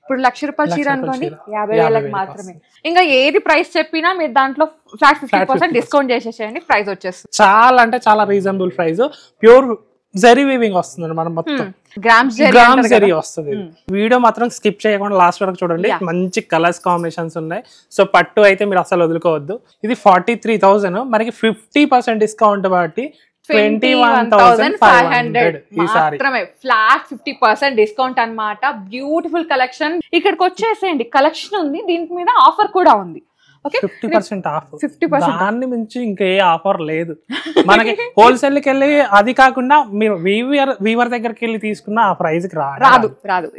ఇప్పుడు ₹1,00,000 చీర అనుకోండి 50,000కి మాత్రమే. ఇంకా ఏది ప్రైస్ చెప్పినా మీరు దాంట్లో ఫ్లాట్ 50% డిస్కౌంట్ చేసేసేయండి, ప్రైస్ వచ్చేస్తుంది. చాలా అంటే చాలా reasonable price. Pure zari weaving వస్తుంది మనం మొత్తం గ్రామ్స్ జరీ వస్తుంది. వీడియో మాత్రం స్కిప్ చేయకుండా లాస్ట్ వరకు చూడండి, మంచి కలర్స్ కాంబినేషన్స్ ఉన్నాయి. సో పట్టు అయితే మీరు అసలు వదులుకోవద్దు. ఇది 43,000, మనకి 50% డిస్కౌంట్ బట్టి 21,500 మాత్రమే. ఫ్లాట్ 50% డిస్కౌంట్ అన్నమాట. Beautiful collection. ఇక్కడికి వచ్చేసేయండి, కలెక్షన్ ఉంది, దీని మీద ఆఫర్ కూడా ఉంది. 50% ఆఫ్. దాన్ని మించి ఇంకే ఆఫర్ లేదు మనకి. హోల్సేల్ కి వెళ్ళి అది కాకుండా మీరు వీవర్ దగ్గరికి వెళ్ళి తీసుకున్న ఆ ప్రైస్ కి రాదు.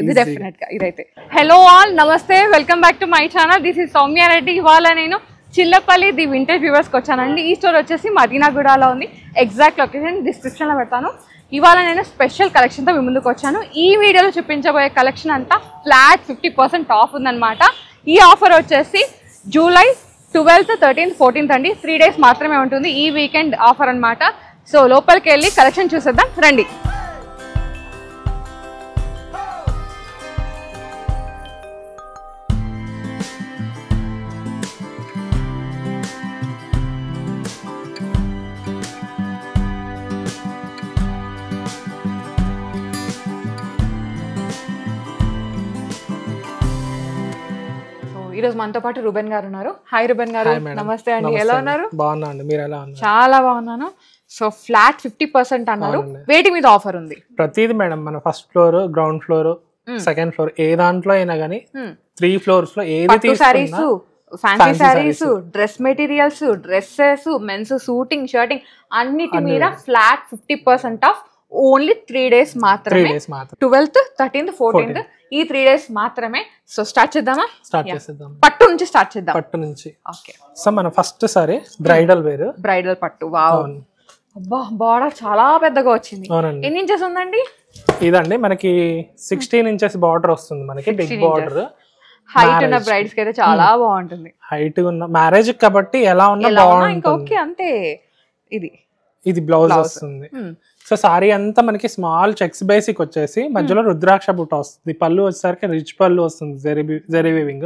ఇది డెఫినెట్ గా ఇదైతే. హలో ఆల్, నమస్తే, welcome back to my channel. This is Soumya Reddy. ఇవాళ నేను చిల్లపల్లి ది వింటేజ్ వ్యూవర్స్ కి వచ్చానండి. ఈ స్టోర్ వచ్చేసి మదీనాగూడలో ఉంది. ఎగ్జాక్ట్ లొకేషన్ డిస్క్రిప్షన్ లో పెడతాను. ఇవాళ నేను స్పెషల్ కలెక్షన్ తో మీ ముందుకు వచ్చాను. ఈ వీడియోలో చూపించబోయే కలెక్షన్ అంతా ఫ్లాట్ 50% ఆఫ్ ఉందన్నమాట. ఈ ఆఫర్ వచ్చేసి జూలై 12th, 13th, 14th అండి. 3 days మాత్రమే ఉంటుంది ఈ వీకెండ్ ఆఫర్ అన్నమాట. సో లోపలికి వెళ్ళి కలెక్షన్ చూసేద్దాం రండి. ఈరోజు మనతో పాటు రూబెన్ గారు ఉన్నారు. హాయ్ రూబెన్ గారు, నమస్తే అండి. ఎలా ఉన్నారు? బాగున్నా అండి, మీరు ఎలా ఉన్నారు? చాలా బాగున్నాను. సో ఫ్లాట్ 50% అన్నారు, వేటి మీద ఆఫర్ ఉంది? ప్రతిది మేడం, మన first floor, ground floor, second floor, ఏ దాంట్లో అయినా కానీ 3 floors లో ఏది sarees, fancy sarees, dress materials, dresses, men's suiting, shirting అన్నిటి మీద ఫ్లాట్ 50% ఆఫ్. ఓన్లీ 3 days మాత్రమే. 12th, 13th, 14th ఈ 3 days మాత్రమే. సో స్టార్ట్ చేద్దామా? స్టార్ట్ చేద్దాం. పట్టు నుంచి స్టార్ట్ చేద్దాం. పట్టు నుంచి. ఓకే. సో మన first sari bridal wear, bridal పట్టు. వావ్, అబ్బా బార్డర్ చాలా పెద్దగా వచ్చింది. ఎన్ని ఇంచెస్ ఉందండి? ఇదండి మనకి 16 inches బార్డర్ వస్తుంది మనకి, బిగ్ బార్డర్. హైట్ ఉన్న బ్రైడ్స్ కి అయితే చాలా బాగుంటుంది. హైట్ ఉన్న మ్యారేజ్ కాబట్టి ఎలా ఉన్నా బాగుంటుంది. ఓకే, అంతే. ఇది బ్లౌజ్ వస్తుంది. సో సారీ అంతా మనకి స్మాల్ చెక్స్ బేసిక్ వచ్చేసి మధ్యలో రుద్రాక్ష బుట్ట వస్తుంది. పళ్ళు వచ్చేసరికి రిచ్ పళ్ళు వస్తుంది, జరీ వీవింగ్.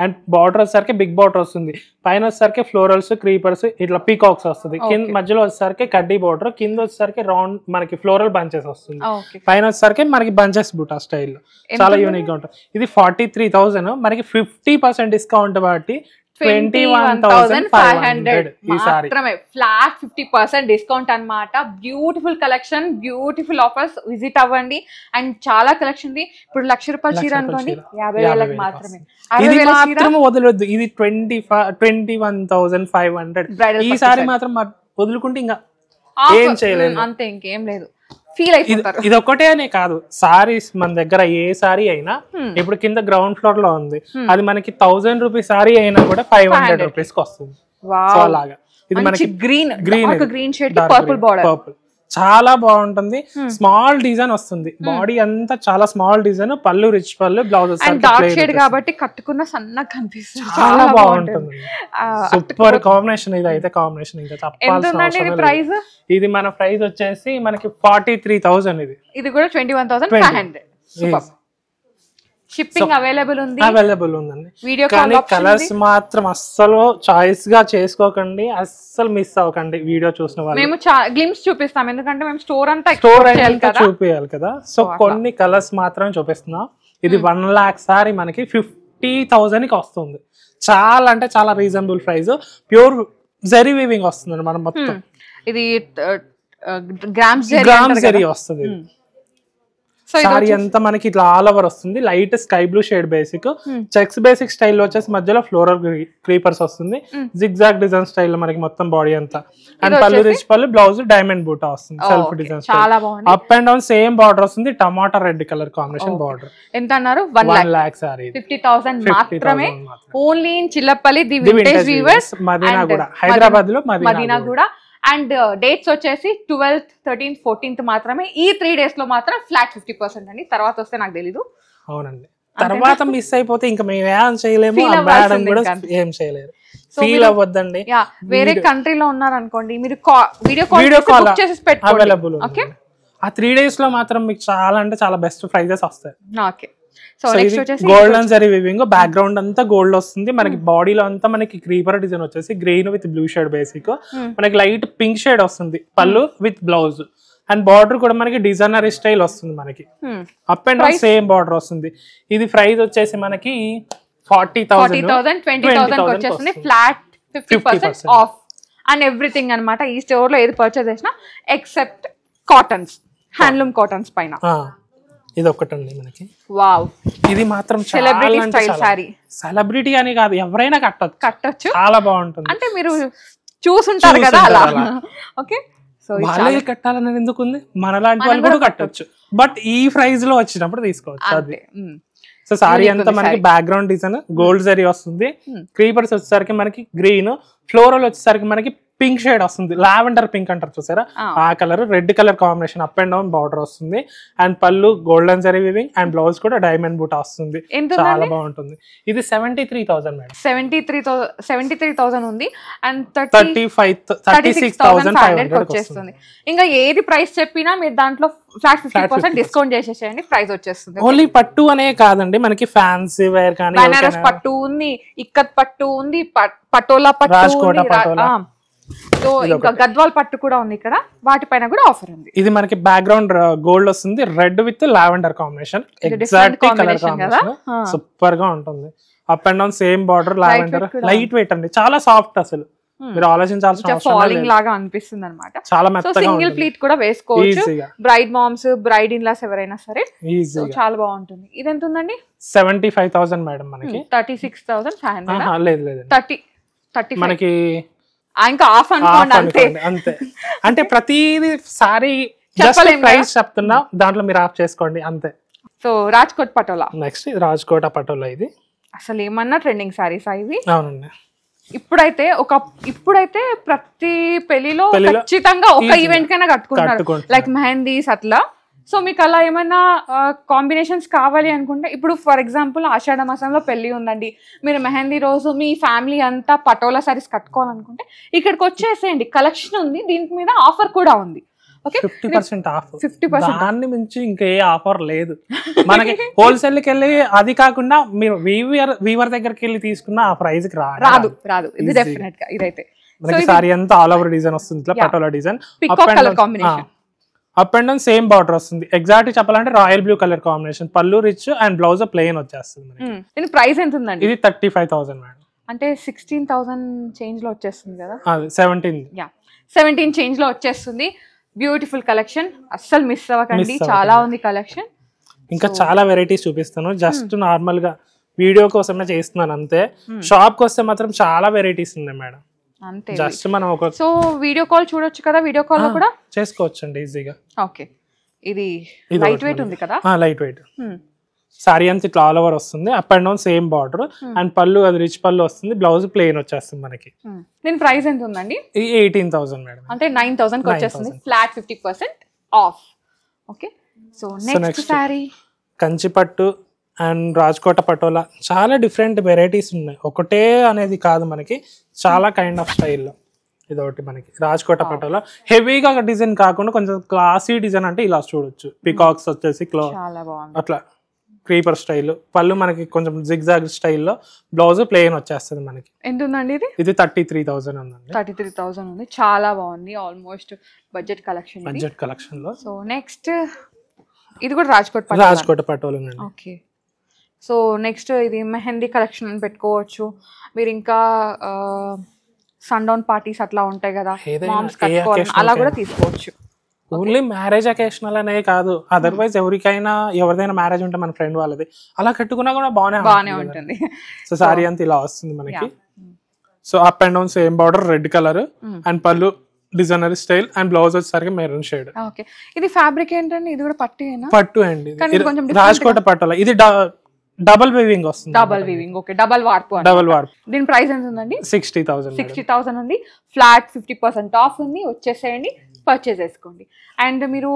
అండ్ బార్డర్ వచ్చేసరికి బిగ్ బార్డర్ వస్తుంది. పైన వచ్చేసరికి ఫ్లోరల్స్, క్రీపర్స్, ఇట్లా పీకాక్స్ వస్తుంది. కింద మధ్యలో వచ్చేసరికి కడ్డీ బార్డర్, కింద వచ్చేసరికి రౌండ్ మనకి ఫ్లోరల్ బంచెస్ వస్తుంది. పైన వచ్చేసరికి మనకి బంచెస్ బుట్ట స్టైల్ చాలా యూనిక్ గా ఉంటుంది. ఇది 43,000, మనకి 50% డిస్కౌంట్ బట్టి 21,500 మాత్రమే. ఫ్లాట్ 50% డిస్కౌంట్ అన్నమాట. Beautiful collection, beautiful offers. Visit అవ్వండి. అండ్ చాలా కలెక్షన్ ఉంది. ఇప్పుడు ₹1,00,000 చీర అనుకోండి 50,000కి మాత్రమే. ఇది మాత్రం వదలొద్దు. ఇది 21,500. ఈ సారీ మాత్రం వదులుకుంటే ఇంకా ఏం చేయలేదు, అంతే, ఇంకేం లేదు. ఫీల్ అయిపోతారు. ఇది ఒక్కటే అనే కాదు, సారీస్ మన దగ్గర ఏ సారీ అయినా ఇప్పుడు కింద గ్రౌండ్ ఫ్లోర్ లో ఉంది, అది మనకి 1000 రూపీస్ సారీ అయినా కూడా 500 రూపీస్ కి వస్తుంది. సో అలాగా ఇది మనకి green shade purple border, purple చాలా బాగుంటుంది. స్మాల్ డిజైన్ వస్తుంది, బాడీ అంతా చాలా స్మాల్ డిజైన్, పళ్ళు రిచ్ పళ్ళు, బ్లౌజ్ డార్క్ షేడ్ కాబట్టి కట్టుకున్న సన్నగా కనిపిస్తుంది. చాలా బాగుంటుంది. Super combination. ఇది అయితే కాంబినేషన్ ఇంకా ప్రైస్. ఇది మన ప్రైస్ వచ్చేసి మనకి 43,000. ఇది కూడా 21,500. షిప్పింగ్ అవైలబుల్ ఉందండి. కానీ కలర్స్ మాత్రం అస్సలు చాయిస్ గా చేసుకోకండి, అస్సలు మిస్ అవ్వకండి. వీడియో చూసిన వాళ్ళు మేము గ్లిమ్స్ చూపిస్తాం, ఎందుకంటే మేము స్టోర్ అంతా చూపియాలి కదా. సో కొన్ని కలర్స్ మాత్రం చూపిస్తున్నాం. ఇది 1 lakh సారీ మనకి 50,000 కి వస్తుంది. చాలా అంటే చాలా reasonable price. Pure zari weaving వస్తుంది మనం మొత్తం. ఇది గ్రామ్స్ జరీ వస్తుంది. సారీ అంతా మనకి ఇట్లా ఆల్ ఓవర్ వస్తుంది. Light sky blue shade basic, checks basic style వచ్చేసి మధ్యలో ఫ్లోరల్ క్రీపర్స్ వస్తుంది. జిగ్జాగ్ డిజైన్ స్టైల్ మనకి మొత్తం బాడీ అంతా. అండ్ పళ్ళు రిచ్ పళ్ళు, బ్లౌజ్ డైమండ్ బూటా వస్తుంది. Self design up and down same border వస్తుంది. టమాటా రెడ్ కలర్ కాంబినేషన్ బార్డర్. ఎంత అన్నారు? 1 lakh సారీ 50,000 మాత్రమే. Only in Chillapalli the vintage weavers, Madinaguda, Hyderabad లో మదీనాగూడ. అండ్ డేట్స్ వచ్చేసి 12th, 13th, 14th మాత్రమే. ఈ 3 days లో మాత్రం ఫ్లాట్ 50% అండి. తర్వాత వస్తే నాకు తెలీదు. అవునండి, తర్వాత మిస్ అయిపోతే ఇంకా మేము ఏం చేయలేము, మేడం కూడా ఏం చేయలేరు. ఫీల్ అవ్వద్దండి. వేరే కంట్రీలో ఉన్నారు అనుకోండి, మీరు వీడియో కాల్ చేసి అవైలబుల్. ఓకే, ఆ 3 days లో మాత్రం మీకు చాలా అంటే చాలా బెస్ట్ ప్రైజెస్ వస్తాయి. ఓకే, సో నెక్స్ట్ వచ్చేసి గోల్డెన్ జరీ వివింగ్, బ్యాక్గ్రౌండ్ అంతా గోల్డ్ వస్తుంది మనకి. బాడీలో అంతా మనకి క్రీపర్ డిజైన్ వచ్చేసి green with blue shade basic, మనకి లైట్ పింక్ షేడ్ వస్తుంది పళ్ళు విత్ బ్లౌజ్. అండ్ బార్డర్ కూడా మనకి డిజైనర్ స్టైల్ వస్తుంది మనకి. Up and down same border వస్తుంది. ఇది ప్రైస్ వచ్చేసి మనకి 40,000 20,000 వచ్చేస్తుంది. ఫ్లాట్ 50% ఆఫ్ అండ్ ఎవ్రీథింగ్ అనమాట. ఈ స్టోర్ లో ఏది పర్చేస్ చేసినా ఎక్సెప్ట్ కాటన్స్, హ్యాండ్లూమ్ కాటన్స్ పైన. ఇది ఒకటండి మనకి. వావ్, ఇది మాత్రం సెలబ్రిటీ స్టైల్ సారీ. సెలబ్రిటీ అని కాదు, ఎవరైనా కట్టొచ్చు, చాలా బాగుంటుంది. అంటే మీరు చూసుంటారు కదా అలా. ఓకే, సో వాళ్ళే కట్టాలనేది ఎందుకు ఉంది, మనలాంటి వాళ్ళు కూడా కట్టొచ్చు. బట్ ఈ ప్రైస్ లో వచ్చినప్పుడు తీసుకోవచ్చు అది. సో సారీ అంతా మనకి బ్యాక్గ్రౌండ్ డిజైన్ గోల్డ్ జరీ వస్తుంది. క్రీపర్స్ వచ్చేసరికి మనకి గ్రీన్, ఫ్లోరల్ వచ్చేసరికి మనకి పింక్ షేడ్ వస్తుంది. లావెండర్ పింక్ అంటారు చూసారా, ఆ colour. Red colour combination, up and down border వస్తుంది. అండ్ పళ్ళు golden zari weaving and blouse కూడా డైమండ్ బూటా వస్తుంది. చాలా బాగుంటుంది. ఇది 73,000 మేడం. 73,000 ఉంది. అండ్ 36,500 వచ్చేస్తుంది. ఇంకా ఏది ప్రైస్ చెప్పినా మీరు దాంట్లో ఫ్లాట్ 50% డిస్కౌంట్ చేసేసేయండి, ప్రైస్ వచ్చేస్తుంది. ఓన్లీ పట్టు అనే కాదండి, మనకి ఫ్యాన్సీ వేర్ కానీ, బనారస్ పట్టు ఉంది, ఇక్కత్ పట్టు ఉంది, పటోలా పట్టు, సో ఇంకా గద్వాల్ పట్టు కూడా ఉంది ఇక్కడ. వాటిపైన కూడా ఆఫర్ ఉంది. ఇది మనకి బ్యాక్గ్రౌండ్ గోల్డ్ వస్తుంది, red with lavender combination. Exact colour combination, super గా ఉంటుంది. Up and down same border, lavender, light weight అండి, చాలా సాఫ్ట్. అసలు మీరు ఆలోచించాల్సిన అవసరం ఫాలింగ్ లాగా అనిపిస్తుంది అనమాట. చాలా మెత్తగా, సింగిల్ ప్లీట్ కూడా వేసుకోవచ్చు. Bride moms, bride in laws ఎవరైనా సరే చాలా బాగుంటుంది. ఇది ఎంత ఉందండి? 75,000 మేడం మనకి. 36,500. లేదు లేదు, 30 మనకి ఇంకా ఆఫ్ అనుకోండి అంతే. అంతే అంటే ప్రతిది సారీ ప్రైస్ చెప్తున్నా, దాంట్లో మీరు ఆఫ్ చేసుకోండి అంతే. సో రాజ్కోట్ పటోలా. నెక్స్ట్ ఇది రాజ్కోట్ పటోలా. ఇది అసలు ఏమన్నా ట్రెండింగ్ సారీస్ ఇవి. అవునండి. ఇప్పుడైతే ప్రతి పెళ్లిలో ఖచ్చితంగా ఒక ఈవెంట్ కైనా కట్టుకుంటారు, లైక్ మెహందీస్ అట్లా. సో మీకు అలా ఏమైనా కాంబినేషన్స్ కావాలి అనుకుంటే, ఇప్పుడు ఫర్ ఎగ్జాంపుల్ ఆషాఢ మాసంలో పెళ్లి ఉందండి, మీరు మెహందీ రోజు మీ ఫ్యామిలీ అంతా పటోలా సారీస్ కట్టుకోవాలనుకుంటే ఇక్కడికి వచ్చేసేయండి, కలెక్షన్ ఉంది, దీని మీద ఆఫర్ కూడా ఉంది. 50% ఆఫ్. 50% దాన్ని మించి ఇంకా ఏ ఆఫర్ లేదు మనకి. హోల్సేల్ కి వెళ్ళి అది కాకుండా మీరు వీవర్ దగ్గరికి వెళ్ళి తీసుకున్న ఆ ప్రైస్ కి రాదు. ఇది డెఫినెట్ గా ఇదైతే మనకి సారీ అంతా ఆల్ ఓవర్ డిజైన్ వస్తుంది, patola design. Up and down same border వస్తుంది. ఎగ్జాక్ట్ చెప్పాలంటే రాయల్ బ్లూ కలర్ కాంబినేషన్. పళ్ళు రిచ్ అండ్ బ్లౌజ్ ప్లెయిన్ వచ్చేస్తుంది. దీని ప్రైస్ ఎంత ఉందండి? ఇది 35,000 మేడం. అంటే 16,000 చేంజ్ లో వచ్చేస్తుంది కదా. 17 చేంజ్ లో వచ్చేస్తుంది. బ్యూటిఫుల్ కలెక్షన్, అస్సలు మిస్ అవ్వకండి, చాలా ఉంది కలెక్షన్. ఇంకా చాలా వెరైటీస్ చూపిస్తాను. జస్ట్ నార్మల్ గా వీడియో కోసమే చేస్తున్నాను అంతే. షాప్ కి వస్తే మాత్రం చాలా వెరైటీస్ ఉన్నాయి మేడం. అంతే, జస్ట్ మనం ఒక సో వీడియో కాల్ చూడొచ్చు కదా, వీడియో కాల్ లో కూడా చేసుకోవచ్చు అండి ఈజీగా. ఓకే, ఇది లైట్ వెయిట్ ఉంది కదా. లైట్ వెయిట్ సారీ అంతా ఇట్లా ఆల్ ఓవర్ వస్తుంది. Up and down same border and పళ్ళు అది రిచ్ పళ్ళు వస్తుంది. బ్లౌజ్ ప్లెయిన్ వచ్చేస్తుంది మనకి. దీని ప్రైస్ ఎంత ఉందండి? 18,000 మేడం. అంటే 9,000 కి వచ్చేస్తుంది, flat 50% of. Okay, so next sorry Kanchi పట్టు అండ్ రాజ్కోట పటోలా. చాలా డిఫరెంట్ వెరైటీస్ ఉన్నాయి, ఒకటే అనేది కాదు మనకి, చాలా కైండ్ ఆఫ్ స్టైల్లో. ఇదొకటి మనకి రాజ్కోట పటోలా. హెవీగా డిజైన్ కాకుండా కొంచెం క్లాసీ డిజైన్ అంటే ఇలా చూడొచ్చు. పికాక్స్ వచ్చేసి అట్లా క్రీపర్ స్టైల్. పళ్ళు మనకి కొంచెం జిగ్జాగ్ స్టైల్లో, బ్లౌజ్ ప్లెయిన్ వచ్చేస్తుంది మనకి. ఎంత ఉందండి ఇది? ఇది 33,000 ఉందండి. 33,000 ఉంది, చాలా బాగుంది. ఆల్మోస్ట్ బడ్జెట్ కలెక్షన్ లో. సో నెక్స్ట్ ఇది కూడా Rajkot patola. Okay, so next ఇది మెహందీ కలెక్షన్ అని పెట్టుకోవచ్చు మీరు. ఇంకా సన్ డౌన్ పార్టీస్ అట్లా ఉంటాయి కదా, మామ్స్ కట్టుకోవాలి, అలా కూడా తీసుకోవచ్చు. ఓన్లీ మ్యారేజ్ అకేషనల్ అనే కాదు, అదర్వైజ్ ఎవరిదైనా మ్యారేజ్ ఉంటే మన ఫ్రెండ్ వాళ్ళది అలా కట్టుకున్నా కూడా బాగానే ఉంటుంది. సో సారీ అంతా ఇలా వస్తుంది మనకి. So up and down same border, red colour and పళ్ళు డిజైనర్ స్టైల్ అండ్ బ్లౌజ్ వచ్చేసరికి మెరూన్ షేడ్. ఓకే, ఇది ఫ్యాబ్రిక్ ఏంటండి? ఇది కూడా పట్టు అండి, రాజ్కోట పట్టులా. ఇది డబుల్ వీవింగ్ వస్తుంది. ఓకే, డబుల్ వార్పు. దీని ప్రైస్ ఎంత ఉందండి? 60,000 ఉంది, ఫ్లాట్ 50% ఆఫ్ ఉంది. వచ్చేసేయండి, పర్చేజ్ చేసుకోండి. అండ్ మీరు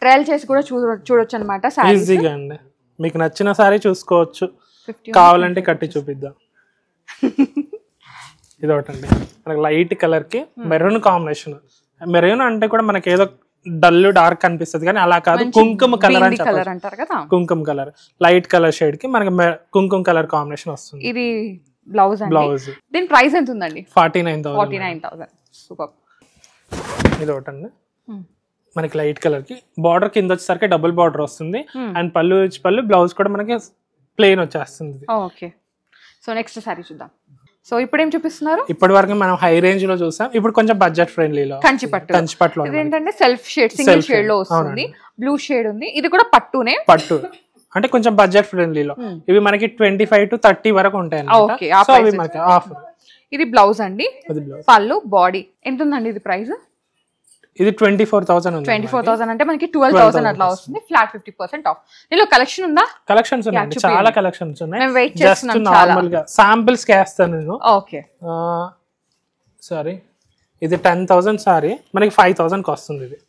ట్రయల్ చేసి కూడా చూడొచ్చు అనమాట. ఈజీగా అండి, మీకు నచ్చిన సారీ చూసుకోవచ్చు, కావాలంటే కట్టి చూపిద్దాం. ఇదొకటండి మనకి లైట్ కలర్ కి మెరూన్ కాంబినేషన్. మెరూన్ అంటే కూడా మనకి ఏదో డల్ డార్క్ కనిపిస్తుంది కానీ అలా కాదు, కుంకుమ కలర్ అని కలర్ అంటారు కదా, కుంకుమ కలర్ లైట్ కలర్ షేడ్ కి మనకి కుంకుమ కలర్ కాంబినేషన్ వస్తుంది. ఇది బ్లౌజ్ బ్లౌజ్. దీని ప్రైస్ ఎంత ఉందండి? 49,000. సూపర్. ఇది ఒకటండి మనకి లైట్ కలర్ కి బార్డర్ కింద వచ్చేసరికి డబుల్ బార్డర్ వస్తుంది అండ్ పళ్ళు బ్లౌజ్ కూడా మనకి ప్లెయిన్ వచ్చేస్తుంది. ఓకే. సో నెక్స్ట్ సారీ చూద్దాం. సో ఇప్పుడు ఏం చూపిస్తున్నారు? ఇప్పటి వరకు మనం హై రేంజ్ లో చూసాం, ఇప్పుడు కొంచెం బడ్జెట్ ఫ్రెండ్లీలో కంచిపట్టులో ఇది ఏంటంటే సెల్ఫ్ షేడ్, సింగిల్ షేడ్ లో వస్తుంది, బ్లూ షేడ్ ఉంది. ఇది కూడా పట్టునే, పట్టు అంటే కొంచెం బడ్జెట్ ఫ్రెండ్లీలో. ఇవి మనకి 25 to 30 వరకు ఉంటాయి అన్నమాట. ఆఫర్. ఇది బ్లౌజ్ అండి, పళ్ళు, బాడీ. ఎంత ఉందండి ఇది ప్రైస్? ఇది 24,000 ఉంది. 24,000 అంటే మనకి 12,000 అట్లా వస్తుంది. Flat 50% of. దీనిలో కలెక్షన్ ఉందా? కలెక్షన్స్ ఉన్నాయి, చాలా కలెక్షన్స్ ఉన్నాయి. మేము వెయిట్ చేస్తున్నాం. నార్మల్ గా శాంపిల్స్ కి వేస్తాను నేను. ఓకే. సారీ ఇది 10,000 సారీ మనకి 5,000 కి వస్తుంది. ఇది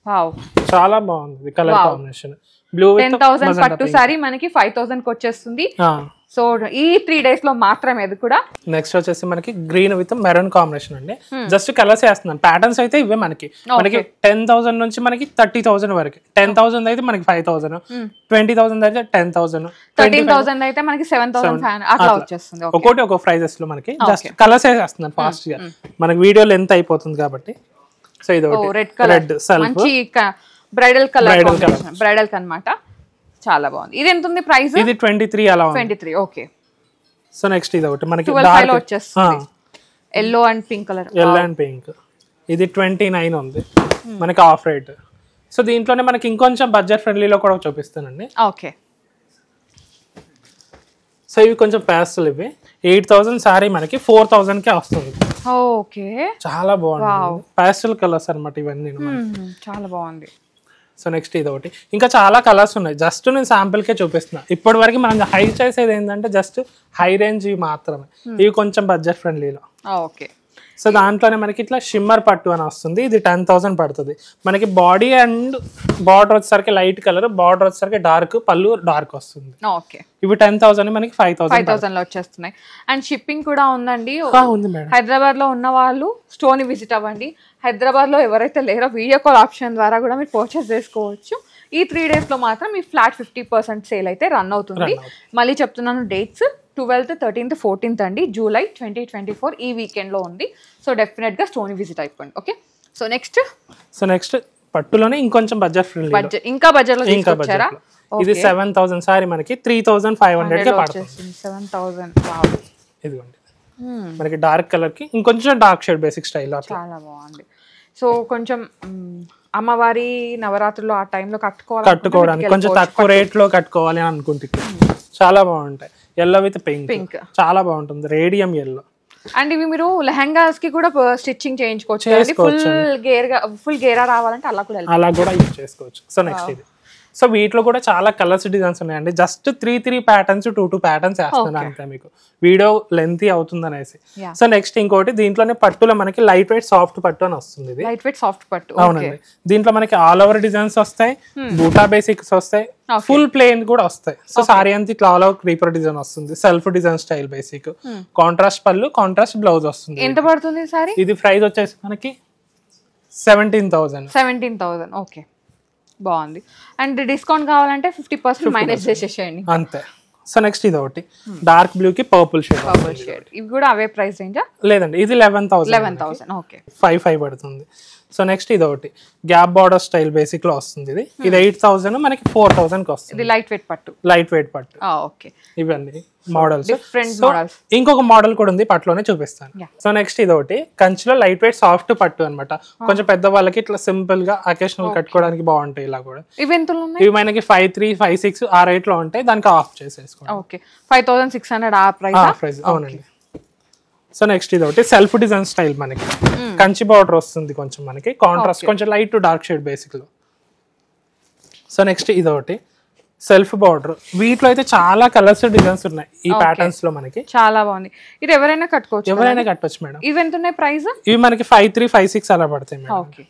చాలా బాగుంది కలర్ కాంబినేషన్. బ్లూ 10,000 పట్టు సారీ మనకి 5,000 కి వచ్చేస్తుంది. సో ఈ 3 days లో మాత్రమే. ఇది కూడా నెక్స్ట్ వచ్చేసి మనకి గ్రీన్ విత్ మెరూన్ కాంబినేషన్ అండి. జస్ట్ కలర్స్ వేస్తున్నాను. ప్యాటర్న్స్ అయితే ఇవే మనకి 10,000 నుంచి మనకి 30,000 వరకు. 10,000 అయితే మనకి 5,000, 20,000 అయితే 10,000, 13,000 అయితే మనకి 7,000 అట్లా వచ్చేస్తుంది. ఒక్కోటి ఒక్కో ప్రైజెస్ లో మనకి జస్ట్ కలర్స్ వేసేస్తున్నాను ఫాస్ట్ గా, మనకి వీడియో లెంత్ అయిపోతుంది కాబట్టి. సో ఇది రెడ్ కలర్ మంచి బ్రైడల్ కలర్ బ్రైడల్ అన్నమాట. చాలా బాగుంది. ఇది ఎంత ఉంది ప్రైస్? ఇది 23 అలా ఉంది. 23. ఓకే. సో నెక్స్ట్ ఇది ఒకటి మనకి డార్క్ వచ్చేస్తుంది, yellow and pink colour. yellow and pink. ఇది 29 ఉంది మనకి ఆఫ్ రేట్. సో దీంట్లోనే మనకి ఇంకొంచెం బడ్జెట్ ఫ్రెండ్లీలో కూడా చూపిస్తానండి. ఓకే. సో ఇవి కొంచెం ప్యాస్టల్. ఇవి 8,000 సారీ మనకి 4,000 కే వస్తుంది. ఓకే. చాలా బాగుంది. ప్యాస్టల్ కలర్స్ అన్నమాట ఇవన్నీ. చాలా బాగుంది. సో నెక్స్ట్ ఇది ఒకటి. ఇంకా చాలా కలర్స్ ఉన్నాయి, జస్ట్ నేను శాంపుల్ కే చూపిస్తున్నా. ఇప్పటి వరకు మనం హై చేసేది ఏంటంటే జస్ట్ హై రేంజ్ మాత్రమే. ఇవి కొంచెం బడ్జెట్ ఫ్రెండ్లీలో. ఓకే. సో దాంట్లోనే మనకి ఇట్లా షిమ్మర్ పట్టు అని వస్తుంది. ఇది 10,000 పడుతుంది మనకి. బాడీ అండ్ బార్డర్ వచ్చేసరికి లైట్ కలర్, బార్డర్ వచ్చేసరికి డార్క్, పళ్ళు డార్క్ వస్తుంది. ఓకే. ఇవి 10,000 మనకి 5,000 లో వచ్చేస్తున్నాయి. అండ్ షిప్పింగ్ కూడా ఉందండి. హైదరాబాద్ లో ఉన్న వాళ్ళు స్టోర్ ని విజిట్ అవ్వండి. హైదరాబాద్ లో ఎవరైతే లేరో వీడియో కాల్ ఆప్షన్ ద్వారా కూడా మీరు పర్చేస్ చేసుకోవచ్చు. ఈ 3 days లో మాత్రం మీ ఫ్లాట్ 50% సేల్ అయితే రన్ అవుతుంది. మళ్ళీ చెప్తున్నాను డేట్స్ 12th, 13th, 14th అండి, జూలై 2024 ఈ వీకెండ్ లో ఉంది. సో డెఫినెట్ గా స్టోర్ ని విజిట్ అయిపోండి. ఓకే. సో నెక్స్ట్ పట్టులోనే ఇంకొంచెం బడ్జెట్ ఫ్రెండ్లీ, ఇంకా బడ్జెట్ లో తీసుకొచ్చారా? ఇది 7,000 సారీ మనకి 3,500 కే పడుతుంది. 7,000. ఇదిగోండి మనకి డార్క్ కలర్ కి ఇంకొంచెం డార్క్ షేడ్ బేసిక్ స్టైల్. చాలా బాగుంది. సో కొంచెం అమ్మవారి నవరాత్రులు ఆ టైంలో కట్టుకోవడానికి కొంచెం తక్కువ రేట్ లో కట్టుకోవాలి అని అనుకుంటే చాలా బాగుంటాయి. ఎల్లో విత్ పింక్ చాలా బాగుంటుంది, రేడియం ఎల్లో. అండ్ ఇవి మీరు లెహంగాస్ కి కూడా స్టిచ్చింగ్ చేయించుకోవచ్చు. ఫుల్ గేరా రావాలంటే అలా కూడా యూజ్ చేసుకోవచ్చు. సో నెక్స్ట్ ఇది. సో వీటిలో కూడా చాలా కలర్స్ డిజైన్స్ ఉన్నాయండి. జస్ట్ 3 ప్యాటర్న్స్ 2 ప్యాటర్న్స్ వేస్తున్నాను అంతే, మీకు వీడియో లెంతీ అవుతుంది అనేసి. సో నెక్స్ట్ ఇంకోటి దీంట్లోనే పట్టులో మనకి లైట్ వెయిట్ సాఫ్ట్ పట్టు అని వస్తుంది. లైట్ వెయిట్ సాఫ్ట్ పట్టు. అవునండి. దీంట్లో మనకి ఆల్ ఓవర్ డిజైన్స్ వస్తాయి, బూటా బేసిక్స్ వస్తాయి, ఫుల్ ప్లెయిన్ కూడా వస్తాయి. సో సారీ అంతా ఇట్లా ఆల్ ఓవర్ క్రీపర్ డిజైన్ వస్తుంది, self design style basic, contrast పళ్ళు, కాంట్రాస్ట్ బ్లౌజ్ వస్తుంది. ఎంత పడుతుంది సారీ? ఇది ప్రైస్ వచ్చేసి మనకి 17,000. ఓకే. బాగుంది. అండ్ డిస్కౌంట్ కావాలంటే 50% మైనస్ చేసేసేయండి అంతే. సో నెక్స్ట్ ఇది ఒకటి డార్క్ బ్లూ కి పర్పుల్ షేడ్. ఇవి కూడా అవే ప్రైస్ రేంజా? లేదండి, ఇది 11,000. ఓకే. 5 పడుతుంది. సో నెక్స్ట్ ఇది ఒకటి గ్యాప్ బార్డర్ స్టైల్ బేసిక్ లో వస్తుంది. ఇది 8,000 మనకి 4,000 కి వస్తుంది. ఇది లైట్ వెయిట్ పట్టు. ఓకే. ఇవన్నీ మోడల్స్, డిఫరెంట్ మోడల్స్. ఇంకొక మోడల్ కూడా ఉంది, పట్టులోనే చూపిస్తాను. సో నెక్స్ట్ ఇది ఒకటి కంచిలో లైట్ వెయిట్ సాఫ్ట్ పట్టు అన్నమాట. కొంచెం పెద్ద వాళ్ళకి ఇట్లా సింపుల్ గా అకేషనల్ కట్టుకోవడానికి బాగుంటాయి. ఇలా కూడా ఇవి మనకి 5,300, 5,600 ఆ రేట్ లో ఉంటాయి. దానికి ఆఫ్ చేసేసుకోండి. ఓకే. 5,600 ఆ ప్రైస్. అవునండి. సో నెక్స్ట్ ఇది ఒకటి సెల్ఫ్ డిజైన్ స్టైల్ మనకి కంచి బార్డర్ వస్తుంది, కొంచెం మనకి కాంట్రాస్ట్ కొంచెం light to dark shade basic లో. సో నెక్స్ట్ ఇది ఒకటి సెల్ఫ్ బార్డర్. వీటిలో అయితే చాలా కలర్స్ డిజైన్స్ ఉన్నాయి ఈ ప్యాటర్న్స్ లో మనకి. చాలా బాగుంది. ఇది ఎవరైనా కట్టుకోవచ్చు మేడం. ఇవి ఎంత ఉన్నాయి ప్రైస్? ఇవి మనకి 5,300, 5,600 అలా పడతాయి మేడం. ఓకే.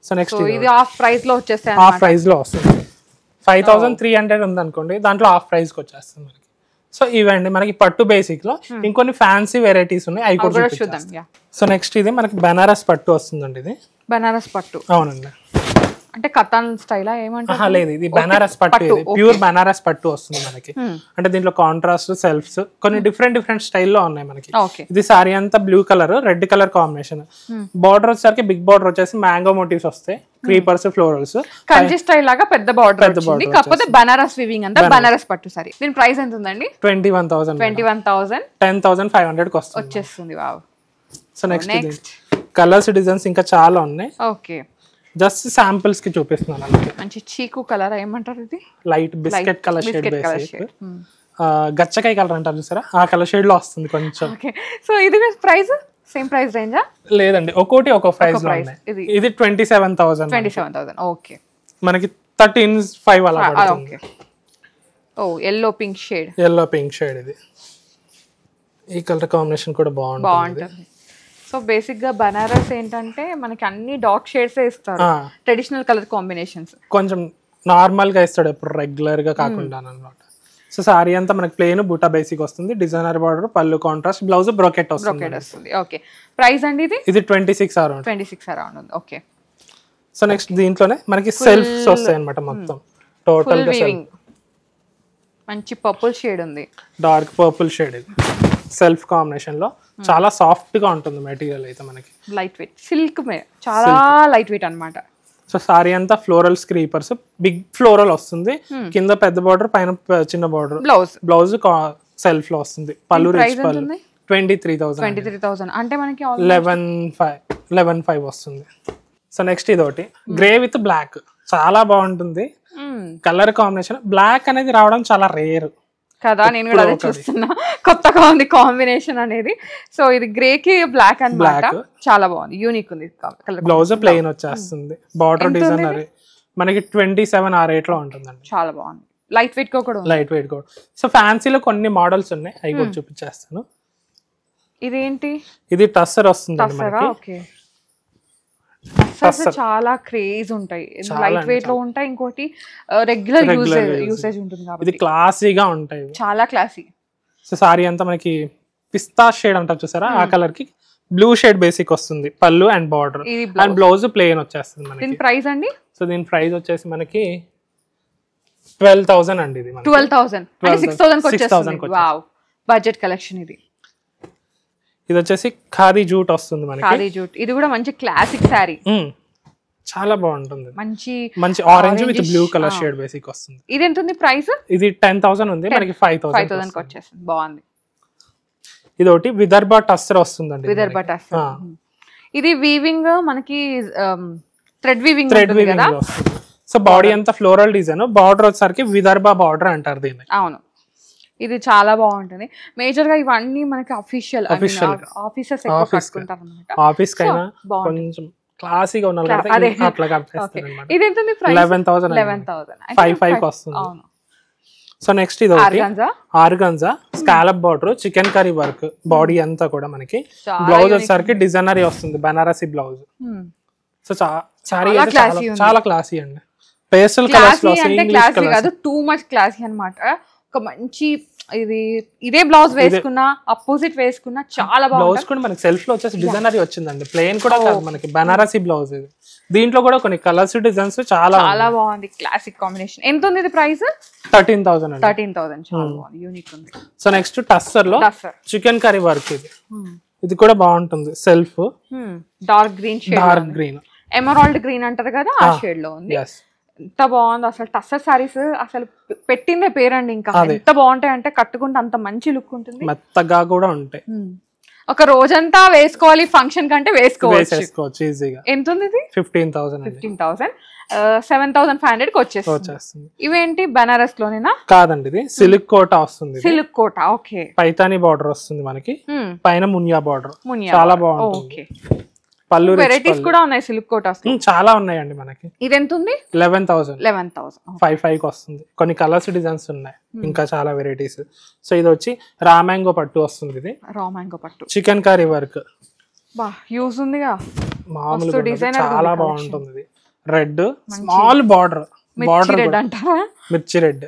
సో నెక్స్ట్ ఇది ఆఫ్ ప్రైస్ లో వచ్చేస్తాయి. ఆఫ్ ప్రైస్ లో వస్తుంది. 5,300 ఉంది అనుకోండి, దాంట్లో ఆఫ్ ప్రైస్ కి వచ్చేస్తుంది మనకి. సో ఇవండి మనకి పట్టు బేసిక్ లో ఇంకొన్ని ఫ్యాన్సీ వెరైటీస్ ఉన్నాయి, అవి కూడా చూద్దాం. సో నెక్స్ట్ ఇది మనకి బనారస్ పట్టు వస్తుందండి. ఇది బనారస్ పట్టు. అవునండి. అంటే కతాన్ స్టైలా ఏమంటారు? లేదు, ఇది బనారస్ పట్టు, ప్యూర్ బనారస్ పట్టు వస్తుంది మనకి. అంటే దీంట్లో కాంట్రాస్ట్ సెల్ఫ్స్ కొన్ని డిఫరెంట్ స్టైల్లో ఉన్నాయి మనకి. ఇది సారీ అంతా blue colour red colour combination. Border వచ్చేసరికి బిగ్ బార్డర్ వచ్చేసి మ్యాంగో మోటివ్స్ వస్తాయి, క్రీపర్స్ ఫ్లోరల్స్, కంచి స్టైల్ లాగా పెద్ద బార్డర్ వచ్చింది. కాకపోతే బనారస్ వీవింగ్ అంతా బనారస్ పట్టు సారీ. దీని ప్రైస్ ఎంత ఉందండి? 21,000. 10,500 కి వచ్చేస్తుంది. Wow. So next colours designs ఇంకా చాలా ఉన్నాయి. ఓకే, జస్ట్ శాంపిల్స్ కి చూపిస్తున్నాను అంతే. మంచి చీకు కలర్ ఏమంటారు ఇది? Light biscuit colour shade basic, గచ్చకాయ కలర్ అంటారు చూసారా, ఆ కలర్ షేడ్ లో వస్తుంది కొంచెం. ఓకే, సో ఇది ప్రైస్ సేమ్ ప్రైస్ రేంజా? లేదండి, ఒక్కోటి ఒక్కో ప్రైస్ లో ఉన్నాయి. ఇది 27,000. 27,000. ఓకే, మనకి 13,500 అలా పడుతుంది. ఓ ఎల్లో పింక్ షేడ్. ఇది ఈ కలర్ కాంబినేషన్ కూడా బాగుంటుంది. సో బేసిక్ గా బనారస్ ఏంటంటే మనకి అన్ని డార్క్ షేడ్స్ ఇస్తారు, ట్రెడిషనల్ కలర్ కాంబినేషన్స్. కొంచెం నార్మల్ గా ఇస్తాడు, ఎప్పుడు రెగ్యులర్ గా కాకుండా అన్నమాట. సో సారీ అంతా మనకి ప్లెయిన్ బూటా బేసిక్ వస్తుంది, డిజైనర్ బార్డర్, పళ్ళు కాంట్రాస్ట్, బ్లౌజ్ బ్రోకెట్ వస్తుంది. ఓకే, ప్రైస్ అండి ఇది 26 అరౌండ్. 26 అరౌండ్ ఉంది. ఓకే, సో నెక్స్ట్ దీంట్లోనే మనకి సెల్ఫ్స్ వస్తాయి అన్నమాట. మొత్తం టోటల్ గా మంచి పర్పుల్ షేడ్ ఉంది, డార్క్ పర్పుల్ షేడ్. ఇది సెల్ఫ్ కాంబినేషన్ లో చాలా సాఫ్ట్ గా ఉంటుంది మెటీరియల్ అయితే మనకి. లైట్ వెయిట్ సిల్క్, చాలా లైట్ వెయిట్ అన్నమాట. సో సారీ అంతా ఫ్లోరల్ స్క్రీపర్స్, బిగ్ ఫ్లోరల్ వస్తుంది, కింద పెద్ద బార్డర్, పైన చిన్న బార్డర్. బ్లౌజ్ సెల్ఫ్ లో వస్తుంది. పళ్ళు రిచ్ పళ్ళు. 23,000 అంటే మనకి 11,500 వస్తుంది. సో నెక్స్ట్ ఇది ఒకటి గ్రే విత్ బ్లాక్, చాలా బాగుంటుంది కలర్ కాంబినేషన్. బ్లాక్ అనేది రావడం చాలా రేర్ కదా, నేను కూడా అదే చూస్తున్నా, కొత్తగా ఉంది కాంబినేషన్ అనేది. సో ఇది గ్రే కి బ్లాక్ అన్నమాట, చాలా బాగుంది, యూనిక్ ఉంది. బ్లౌజ్ ప్లెయిన్ వచ్చేస్తుంది, బార్డర్ డిజైనర్. మనకి 27 ఆ రేట్ లో ఉంటుందండి. చాలా బాగుంది, లైట్ వెయిట్ కూడా. లైట్ వెయిట్ కూడా. సో ఫ్యాన్సీలో కొన్ని మోడల్స్ ఉన్నాయి, అవి కూడా చూపించేస్తాను. ఇదేంటి? ఇది టస్సర్ వస్తుంది. ఓకే, చాలా క్రేజ్ ఉంటాయి, లైట్ వెయిట్ లో ఉంటాయి. ఇంకోటి రెగ్యులర్ యూసేజ్ ఉంటుంది కాబట్టి ఇది క్లాసీగా ఉంటాయి, చాలా క్లాసీ. సో సారీ అంతా మనకి పిస్తా షేడ్ అంటారు చూసారా, ఆ కలర్ కి బ్లూ షేడ్ బేసిక్ వస్తుంది, పళ్ళు and border and blouse plain వచ్చేస్తుంది మనకి. దీని ప్రైస్ అండి? సో దీని ప్రైస్ వచ్చేసి మనకి 12,000 అండి. ఇది 12,000 అంటే 6,000 కి వచ్చేస్తుంది. వావ్, బడ్జెట్ కలెక్షన్ ఇది. ఇది వచ్చేసి ఖాదీ జూట్ వస్తుంది మనకి. ఖాదీ జూట్, ఇది కూడా మంచి క్లాసిక్ సారీ, చాలా బాగుంటుంది. మంచి orange with blue colour shade basic వస్తుంది. ఇది ఎంత ఉంది ప్రైస్? ఇది 10,000 ఉంది, మనకి 5,000 కి వచ్చేస్తుంది. బాగుంది. ఇది ఒకటి విదర్భ టస్సర్ వస్తుందండి. విదర్భ టస్సర్, ఇది వీవింగ్ మనకి థ్రెడ్ వీవింగ్ కదా. సో బాడీ అంతా ఫ్లోరల్ డిజైన్, బార్డర్ వచ్చేసరికి విదర్భ బార్డర్ అంటారు దీన్ని. అవును, ఇది చాలా బాగుంటుంది. మేజర్ గా ఇవన్నీ మనకి ఆఫీసెస్ కట్టుకుంటారు అన్నమాట. ఆఫీస్ కైనా కొంచెం క్లాసీగా ఉండాలి కదా, అట్లా కట్టేస్తారు అన్నమాట. ఇది ఎంత ఉంది ప్రైస్? 11,000 5,500 కి వస్తుంది. సో నెక్స్ట్ ఇది ఒకటి organza scallop border, chicken curry work, body అంతా కూడా మనకి. బ్లౌజ్ వచ్చేసరికి డిజైనరీ వస్తుంది, బనారసి బ్లౌజ్. సో సారీ చాలా క్లాసీ అండి. పేస్టల్ కలర్స్ లో క్లాసీ కాదు, టూ మచ్ క్లాసీ అన్నమాట. ఒక మంచి ఇదే బ్లౌజ్ వేసుకున్నా, అపోజిట్ వేసుకున్నా చాలా బాగుంది. బ్లౌజ్ కూడా మనకి సెల్ఫ్ లో వచ్చేసి డిజైనరీ వచ్చిందండి, ప్లెయిన్ కూడా కాదు మనకి, బనారసి బ్లౌజ్. ఇది దీంట్లో కూడా కొన్ని కలర్స్ డిజైన్స్ చాలా బాగుంది, క్లాసిక్ కాంబినేషన్. ఎంత ఉంది ఇది ప్రైస్? 13,000. 13,000, చాలా బాగుంది, యూనిక్ ఉంది. సో నెక్స్ట్ టస్సర్ లో చికెన్ కర్రీ వర్క్, ఇది కూడా బాగుంటుంది. Self dark green shade, dark green, emerald green అంటారు కదా, ఆ షేడ్ లో ఉంది. ఎంత బాగుంది అసలు. టస్సర్ సారీస్ అసలు పెట్టిందే పేరండి, ఇంకా ఎంత బాగుంటాయి అంటే కట్టుకుంటే అంత మంచి లుక్ ఉంటుంది, మెత్తగా కూడా ఉంటాయి. ఒక రోజంతా వేసుకోవాలి, ఫంక్షన్ కంటే వేసుకోవచ్చు ఈజీగా. ఎంత ఉంది ఇది? 15,000. 7,500 కి వచ్చేస్తుంది. ఇవేంటి బనారస్ లోనేనా? కాదండి, ఇది సిల్క్ కోట వస్తుంది. సిల్క్ కోట, ఓకే. పైతానీ బార్డర్ వస్తుంది మనకి, పైన మునియా బార్డర్, చాలా బాగుంటుంది. పళ్ళు వెరైటీస్ కూడా ఉన్నాయి సిల్క్ కోట, చాలా ఉన్నాయండి మనకి. ఇది ఎంత ఉంది? 11,000. 5,500 కి వస్తుంది. కొన్ని కలర్స్ డిజైన్స్ ఉన్నాయి, ఇంకా చాలా వెరైటీస్. సో ఇది వచ్చి రామాంగో పట్టు వస్తుంది. ఇది రామాంగో పట్టు, చికెన్ కర్రీ వర్క్, యూజ్ ఉందిగా, మామూలు చాలా బాగుంటుంది. ఇది రెడ్ స్మాల్ బార్డర్, రెడ్ అంటారా? మిర్చి రెడ్.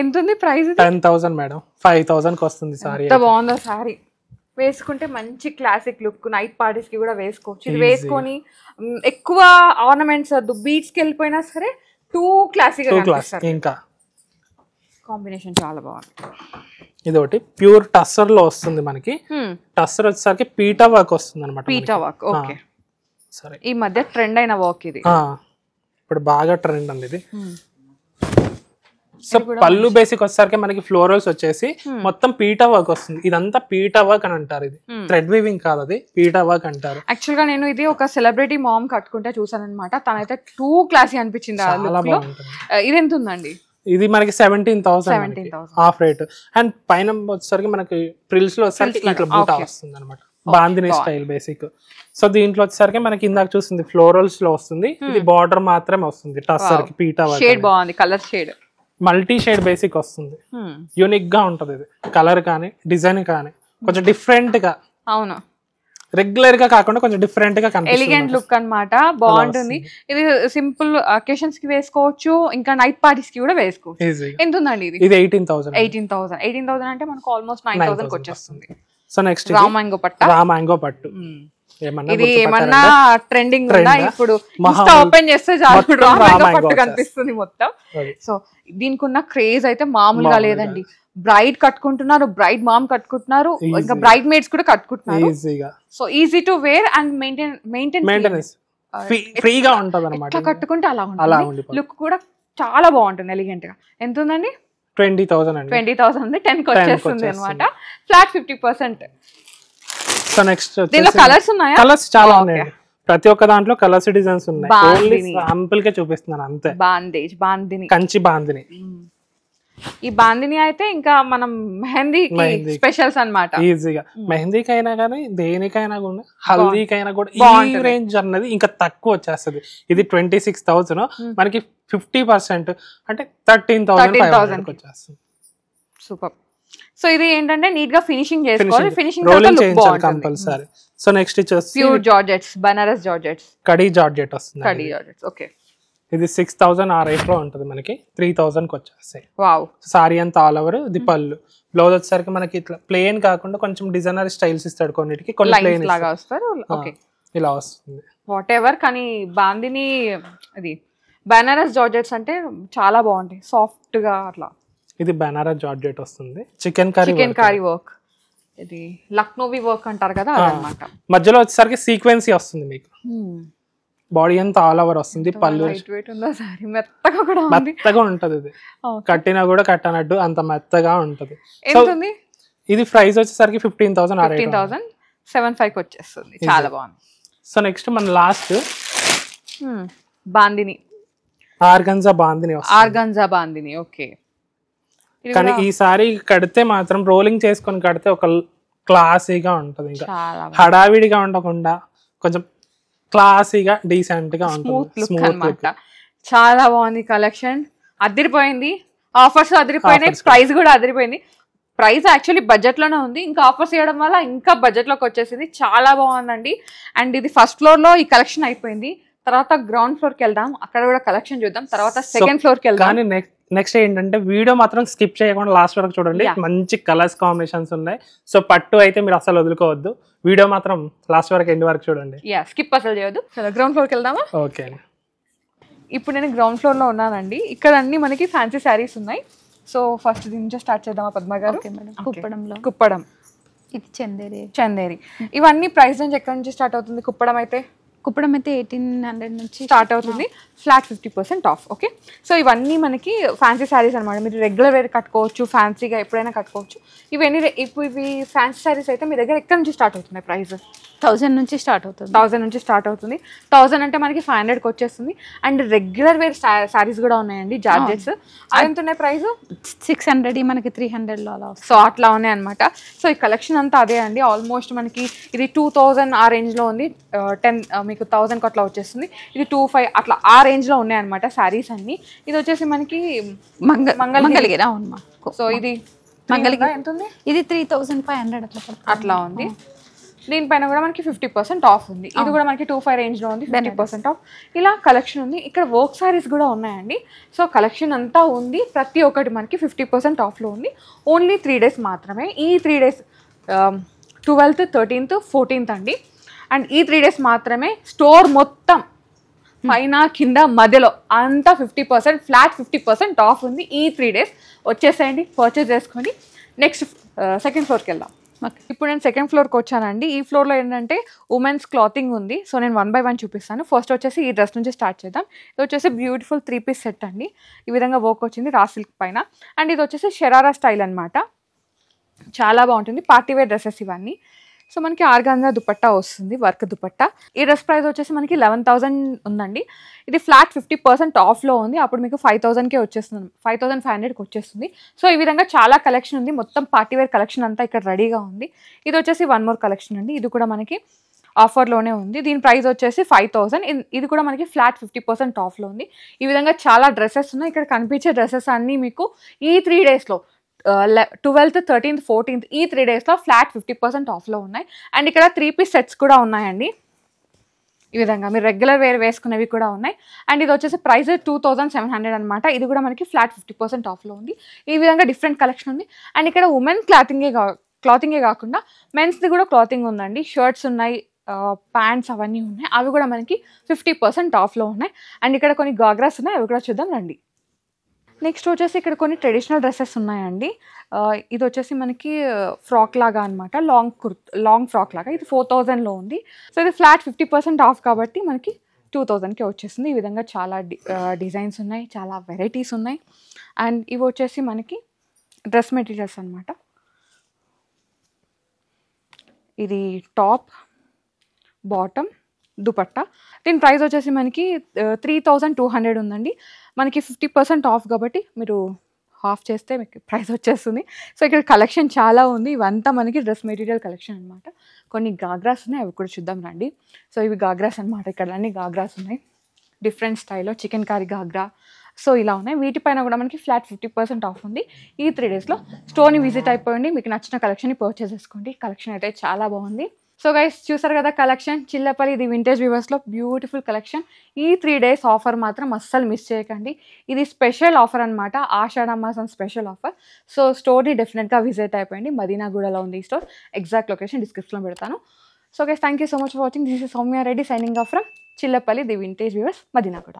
ఎంత ఉంది ప్రైస్? 10,000 మేడం. 5,000 కి వస్తుంది సారీ. ఎంత బాగుందో సారీ, వేసుకుంటే మంచి క్లాసిక్ లుక్, నైట్ పార్టీస్ కి కూడా వేసుకోవచ్చు. ఇది వేసుకొని ఎక్కువ ఆర్నమెంట్స్ వద్దు, బీచ్ కి వెళ్ళిపోయినా సరే టూ క్లాసిక్ ఇంకా కాంబినేషన్ చాలా బాగుంది. ఇది ఒకటి ప్యూర్ టస్సర్ లో వస్తుంది మనకి. టస్సర్ వచ్చేసరికి పీటా వర్క్ వస్తుంది అనమాట. PETA work okay. సరే, ఈ మధ్య ట్రెండ్ అయిన వర్క్ ఇది, ఇప్పుడు బాగా ట్రెండ్ అండి ఇది. సో పళ్ళు బేసిక్ వచ్చేసరికి మనకి ఫ్లోరల్స్ వచ్చేసి మొత్తం పీటా వర్క్ వస్తుంది. ఇదంతా పీటా వర్క్ అని అంటారు. ఇది థ్రెడ్ వీవింగ్ కాదు, అది పీటా వర్క్ అంటారు. యాక్చువల్ గా నేను ఇది ఒక సెలబ్రిటీ మామ్ కట్టుకుంటే చూసాను అనమాట. తనైతే టూ క్లాసీ అనిపించింది. ఇది ఎంత ఉందండి? ఇది మనకి 17,000 ఆఫ్ రేట్. అండ్ పైన వచ్చేసరికి మనకి ఫ్రిల్స్ లో వచ్చేసరికి ఇట్లా బూటా వస్తుంది అనమాట, బాందిని స్టైల్ బేసిక్. సో దీంట్లో వచ్చేసరికి మనకి ఇందాక చూస్తుంది ఫ్లోరల్స్ లో వస్తుంది. ఇది బార్డర్ మాత్రమే వస్తుంది టస్సర్ కి. పీటా వర్క్ షేడ్ బాగుంది, colour shade multi shade basic వస్తుంది. యూనిక్ గా ఉంటది ఇది, కలర్ కానీ డిజైన్ కానీ కొంచెం డిఫరెంట్ గా. అవును, రెగ్యులర్ గా కాకుండా కొంచెం డిఫరెంట్ గా కనిపిస్తుంది. ఎలిగెంట్ లుక్ అన్నమాట, బాగుంటుంది. ఇది సింపుల్ అకేషన్స్ కి వేసుకోవచ్చు, ఇంకా నైట్ పార్టీస్ కి కూడా వేసుకోవచ్చు. ఎంత ఉందండి ఇది? ఇది 18,000. 18,000 అంటే మనకు ఆల్మోస్ట్ 9,000 కి వచ్చేస్తుంది. సో నెక్స్ట్ రా మ్యాంగో పట్టు. రా మ్యాంగో పట్టు ఇది ఏమన్నా ట్రెండింగ్ ఉందా? ఇప్పుడు ఇన్స్టా ఓపెన్ చేస్తే చాలు రా మ్యాంగో పట్టు కనిపిస్తుంది మొత్తం. సో దీనికి ఉన్న క్రేజ్ అయితే మామూలుగా లేదండి. బ్రైడ్ కట్టుకుంటున్నారు, బ్రైడ్ మామ్ కట్టుకుంటున్నారు, ఇంకా బ్రైడ్ మేడ్స్ కూడా కట్టుకుంటున్నారు. So easy to wear and maintenance ఫ్రీగా ఉంటది అన్నమాట. ఎట్లా కట్టుకుంటే అలా ఉంటుంది. లుక్ కూడా చాలా బాగుంటుంది, ఎలిగెంట్ గా. ఎంత ఉందండి? 20,000 అండి. 20,000 ఉంది, 10 కి వచ్చేస్తుంది అనమాట. ఫ్లాట్ 50%. సో నెక్స్ట్ దీనిలో కలర్స్ ఉన్నాయా? కలర్స్ చాలా ఉన్నాయండి. ప్రతి ఒక్క దాంట్లో కలర్స్ డిజైన్స్ ఉన్నాయి. ఓన్లీ శాంపుల్ కే చూపిస్తున్నాను అంతే. బాందిని, కంచి బాందిని. ఈ బాందిని అయితే ఇంకా మనం మెహందీ స్పెషల్స్ అన్నమాట. ఈజీగా మెహందీకి అయినా కానీ దేనికైనా కూడా, హల్దీకైనా కూడా ఈ రేంజ్ అన్నది ఇంకా తక్కువ వచ్చేస్తుంది. ఇది 26,000, మనకి 50% అంటే 13,000 వచ్చేస్తుంది. సూపర్. సో ఇది ఏంటంటే నీట్ గా ఫినిషింగ్ చేసుకోవాలి, ఫినిషింగ్ కంపల్సరీ. సో నెక్స్ట్ వచ్చేసి ప్యూర్ జార్జెట్స్, బనారస్ జార్జెట్స్, కడి జార్జెట్ వస్తుంది. కడి జార్జెట్స్ ఓకే. ఇది 6,000 ఆ రేట్ లో ఉంటుంది, మనకి 3,000 కి వచ్చేస్తాయి. వావ్. సారీ అంతా ఆల్ ఓవర్. ఇది పళ్ళు. బ్లౌజ్ వచ్చేసరికి మనకి ఇట్లా ప్లేన్ కాకుండా కొంచెం డిజైనర్ స్టైల్స్ ఇస్తాడు కొన్నిటికి, కొన్ని ప్లేన్ లాగా వస్తారు. ఓకే, ఇలా వస్తుంది. What ever. కానీ బాందిని అది బనారస్ జార్జెట్స్ అంటే చాలా బాగుంటాయి, సాఫ్ట్ గా అట్లా. ఇది బనారస్ జార్జెట్ వస్తుంది. Chicken curry work. ఇది లక్నోవి వర్క్ అంటారు కదా, అదనమాట. మధ్యలో వచ్చేసరికి సీక్వెన్సీ వస్తుంది మీకు. బాడీ అంతా ఆల్ ఓవర్ వస్తుంది. పళ్ళు మెత్తగా ఉంటది. ఇది కట్టినా కూడా కట్టనట్టు అంత మెత్తగా ఉంటది. ఇది ప్రైస్ వచ్చేసరికి 15,000 15,075 వచ్చేస్తుంది. చాలా బాగుంది. సో నెక్స్ట్ మన last bandhani, organza bandhani. Okay. కానీ ఈ సారీ కడితే మాత్రం రోలింగ్ చేసుకొని కడితే ఒక క్లాసీగా ఉంటది. ఇంకా హడావిడిగా ఉండకుండా కొంచెం క్లాసీగా డీసెంట్ గా ఉంటుంది. Smooth look. చాలా బాగుంది కలెక్షన్. అదిరిపోయింది. ఆఫర్స్ అదిరిపోయినాయి, ప్రైస్ కూడా అదిరిపోయింది. ప్రైస్ యాక్చువల్లీ బడ్జెట్ లోనే ఉంది, ఇంకా ఆఫర్స్ ఇవ్వడం వల్ల ఇంకా బడ్జెట్ లోకి వచ్చేసింది. చాలా బాగుందండి. అండ్ ఇది ఫస్ట్ ఫ్లోర్ లో ఈ కలెక్షన్ అయిపోయింది. తర్వాత గ్రౌండ్ ఫ్లోర్ కి వెళ్దాం, అక్కడ కూడా కలెక్షన్ చూద్దాం. తర్వాత సెకండ్ ఫ్లోర్ కి వెళ్దాం. కానీ నెక్స్ట్ ఏంటంటే వీడియో మాత్రం స్కిప్ చేయకుండా లాస్ట్ వరకు చూడండి. మంచి కలర్స్ కాంబినేషన్స్ ఉన్నాయి. సో పట్టు అయితే మీరు అసలు వదులుకోవద్దు. వీడియో మాత్రం లాస్ట్ వరకు ఎండ్ వరకు చూడండి. స్కిప్ అసలు చేయొద్దు. గ్రౌండ్ ఫ్లోర్ కి వెళ్దామా? ఓకే. ఇప్పుడు నేను గ్రౌండ్ ఫ్లోర్ లో ఉన్నానండి. ఇక్కడ అన్ని మనకి ఫ్యాన్సీ శారీస్ ఉన్నాయి. సో ఫస్ట్ దీని నుంచి స్టార్ట్ చేద్దామా పద్మ గారు? కుప్పడం. ఇది చందేరి. ఇవన్నీ ప్రైస్ రేంజ్ ఎక్కడి నుంచి స్టార్ట్ అవుతుంది? కుప్పడం అయితే 1800 నుంచి స్టార్ట్ అవుతుంది. Flat 50% of. ఓకే. సో ఇవన్నీ మనకి ఫ్యాన్సీ శారీస్ అనమాట. మీరు రెగ్యులర్ వేర్ కట్టుకోవచ్చు, ఫ్యాన్సీగా ఎప్పుడైనా కట్టుకోవచ్చు. ఇప్పుడు ఇవి ఫ్యాన్సీ శారీస్ అయితే మీ దగ్గర ఎక్కడి నుంచి స్టార్ట్ అవుతున్నాయి ప్రైస్? 1000 నుంచి స్టార్ట్ అవుతుంది. 1000 నుంచి స్టార్ట్ అవుతుంది. 1000 అంటే మనకి 500కి వచ్చేస్తుంది. అండ్ రెగ్యులర్ వేర్ శారీస్ కూడా ఉన్నాయండి, జార్జెట్స్. ఎంత ఉన్నాయి ప్రైస్? 600, మనకి 300లో అలా. సో అట్లా ఉన్నాయి అనమాట. సో ఈ కలెక్షన్ అంతా అదే అండి. ఆల్మోస్ట్ మనకి ఇది 2000 ఆ రేంజ్ లో ఉంది. 10 మీకు 1000కి అట్లా వచ్చేస్తుంది. ఇది 25 అట్లా ఆ రేంజ్ లో ఉన్నాయి అనమాట శారీస్ అన్ని. ఇది వచ్చేసి మనకి మంగళగిరి. సో ఇది మంగళగిరి ఎంత ఉంది? ఇది 3500 అట్లా ఉంది. దీనిపైన కూడా మనకి 50% ఆఫ్ ఉంది. ఇది కూడా మనకి 25 రేంజ్ లో ఉంది, 50% ఆఫ్. ఇలా కలెక్షన్ ఉంది. ఇక్కడ వర్క్ సారీస్ కూడా ఉన్నాయండి. సో కలెక్షన్ అంతా ఉంది. ప్రతి ఒక్కటి మనకి 50% ఆఫ్ లో ఉంది. ఓన్లీ 3 days మాత్రమే. ఈ 3 days 12th, 13th, 14th అండి. అండ్ ఈ 3 days మాత్రమే స్టోర్ మొత్తం పైన కింద మధ్యలో అంతా 50% ఫ్లాట్ 50% ఆఫ్ ఉంది. ఈ 3 days వచ్చేసేయండి, పర్చేస్ చేసుకోండి. నెక్స్ట్ సెకండ్ ఫ్లోర్కి వెళ్దాం. ఇప్పుడు నేను సెకండ్ ఫ్లోర్కి వచ్చానండి. ఈ ఫ్లోర్లో ఏంటంటే ఉమెన్స్ క్లాతింగ్ ఉంది. సో నేను 1 by 1 చూపిస్తాను. ఫస్ట్ వచ్చేసి ఈ డ్రెస్ నుంచి స్టార్ట్ చేద్దాం. ఇది వచ్చేసి బ్యూటిఫుల్ 3-piece సెట్ అండి. ఈ విధంగా వర్క్ వచ్చింది రా సిల్క్ పైన. అండ్ ఇది వచ్చేసి షరారా స్టైల్ అనమాట. చాలా బాగుంటుంది, పార్టీ వేర్ డ్రెస్సెస్ ఇవన్నీ. సో మనకి ఆర్గాన్జా దుపట్టా వస్తుంది, వర్క్ దుపట్టా. ఈ డ్రెస్ ప్రైస్ వచ్చేసి మనకి 11,000 ఉందండి. ఇది ఫ్లాట్ 50% ఆఫ్లో ఉంది. అప్పుడు మీకు 5,000కే వచ్చేస్తుంది, 5,500కి వచ్చేస్తుంది. సో ఈ విధంగా చాలా కలెక్షన్ ఉంది. మొత్తం పార్టీవేర్ కలెక్షన్ అంతా ఇక్కడ రెడీగా ఉంది. ఇది వచ్చేసి 1 more కలెక్షన్ అండి. ఇది కూడా మనకి ఆఫర్లోనే ఉంది. దీని ప్రైస్ వచ్చేసి 5,000. ఇది కూడా మనకి ఫ్లాట్ 50% ఆఫ్లో ఉంది. ఈ విధంగా చాలా డ్రెస్సెస్ ఉన్నాయి. ఇక్కడ కనిపించే డ్రెస్సెస్ అన్నీ మీకు ఈ 3 daysలో 12th, 13th, 14th ఈ 3 daysలో ఫ్లాట్ 50% ఆఫ్లో ఉన్నాయి. అండ్ ఇక్కడ 3-piece సెట్స్ కూడా ఉన్నాయండి. ఈ విధంగా మీరు రెగ్యులర్ వేర్ వేసుకునేవి కూడా ఉన్నాయి. అండ్ ఇది వచ్చేసి ప్రైస్ 2,700 అనమాట. ఇది కూడా మనకి ఫ్లాట్ 50% ఆఫ్లో ఉంది. ఈ విధంగా డిఫరెంట్ కలెక్షన్ ఉంది. అండ్ ఇక్కడ ఉమెన్ క్లాతింగే కాకుండా మెన్స్ది కూడా క్లాతింగ్ ఉందండి. షర్ట్స్ ఉన్నాయి, ప్యాంట్స్ అవన్నీ ఉన్నాయి. అవి కూడా మనకి 50% ఆఫ్లో ఉన్నాయి. అండ్ ఇక్కడ కొన్ని గాగ్రాస్ ఉన్నాయి, అవి కూడా చూద్దాం రండి. నెక్స్ట్ వచ్చేసి ఇక్కడ కొన్ని ట్రెడిషనల్ డ్రెస్సెస్ ఉన్నాయండి. ఇది వచ్చేసి మనకి ఫ్రాక్ లాగా అనమాట, లాంగ్ ఫ్రాక్ లాగా. ఇది 4,000లో ఉంది. సో ఇది ఫ్లాట్ 50% ఆఫ్ కాబట్టి మనకి 2,000కే వచ్చేస్తుంది. ఈ విధంగా చాలా డిజైన్స్ ఉన్నాయి, చాలా వెరైటీస్ ఉన్నాయి. అండ్ ఇవి వచ్చేసి మనకి డ్రెస్ మెటీరియల్స్ అనమాట. ఇది టాప్, బాటమ్, దుపట్టా. దీని ప్రైస్ వచ్చేసి మనకి 3,200 ఉందండి. మనకి 50% ఆఫ్ కాబట్టి మీరు హాఫ్ చేస్తే మీకు ప్రైస్ వచ్చేస్తుంది. సో ఇక్కడ కలెక్షన్ చాలా ఉంది. ఇవంతా మనకి డ్రెస్ మెటీరియల్ కలెక్షన్ అనమాట. కొన్ని గాగ్రాస్ ఉన్నాయి, అవి కూడా చూద్దాం రండి. సో ఇవి గాగ్రాస్ అనమాట. ఇక్కడ అన్ని గాగ్రాస్ ఉన్నాయి, డిఫరెంట్ స్టైల్లో చికెన్ కర్రీ గాగ్రా. సో ఇలా ఉన్నాయి. వీటిపైన కూడా మనకి ఫ్లాట్ 50% ఆఫ్ ఉంది. ఈ 3 daysలో స్టోర్ని విజిట్ అయిపోయింది. మీకు నచ్చిన కలెక్షన్ని పర్చేస్ చేసుకోండి. కలెక్షన్ అయితే చాలా బాగుంది. సో గైస్ చూసారు కదా కలెక్షన్, చిల్లపల్లి ఇది వింటేజ్ వ్యూవర్స్లో బ్యూటిఫుల్ కలెక్షన్. ఈ 3 days ఆఫర్ మాత్రం అస్సలు మిస్ చేయకండి. ఇది స్పెషల్ ఆఫర్ అనమాట, ఆషాఢ మాసం స్పెషల్ ఆఫర్. సో స్టోర్ని డెఫినెట్గా విజిట్ అయిపోయింది. మదీనాగూడలో ఉంది ఈ స్టోర్. ఎగ్జాక్ట్ లొకేషన్ డిస్క్రిప్షన్లో పెడతాను. So guys thank you so much for watching. This is Soumya Reddy signing off from Chillapalli the vintage viewers, Madinaguda.